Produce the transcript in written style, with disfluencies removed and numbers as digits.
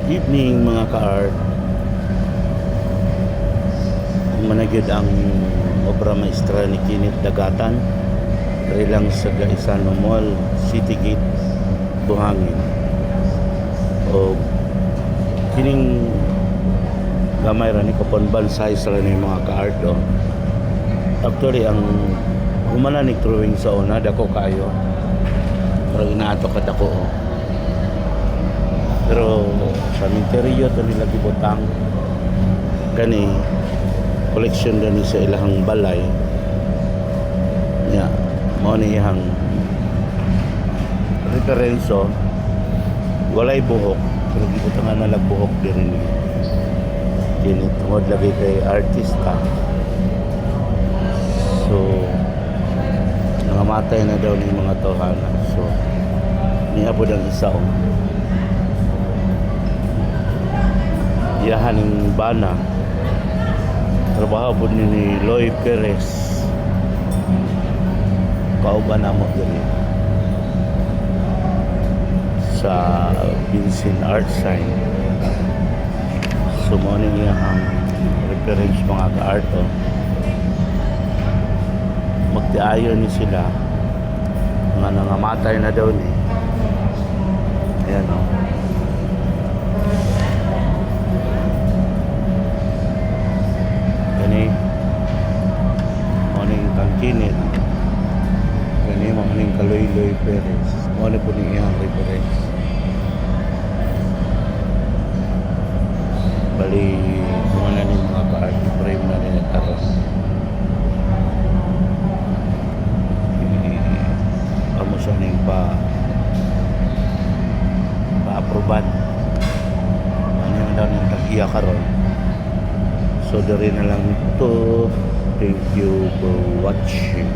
Evening mga ka-art. Managyod ang obra maestra ni Kinit Dagatan rilang sa Gaisano Mall, City Gate, Buhangin. O kining gamay ra ni kapon bansay sa ni mga ka-art do. Actually ang humana ni drawing sa una dako kayo. Pero inaato ka dako. Pero sa interior to nila gibutang kani collection gani sa ilahang balay nya mao ni ihang referenso walay buhok pero gibutangan na buhok diri ni kini tungod lagi kay artista. So nangamatay na daw ni mga tawhana, so niya po ang isa yahan ng bana trabaho po ni Loy Perez kauban na mo dali sa Vincent Art Sign. So mo niya ang reference mga ka-art magtiayon ni sila nga nangamatay na daw ni ayan morning kang Kinit kani morning Kaloy Perez mo po ni iyang reference bali mga na ni mga ka-art frame na nila karon amo siya ning pa-aproban ano yung daw ng tag-iya karon. So, dari na lang ito. Thank you for watching.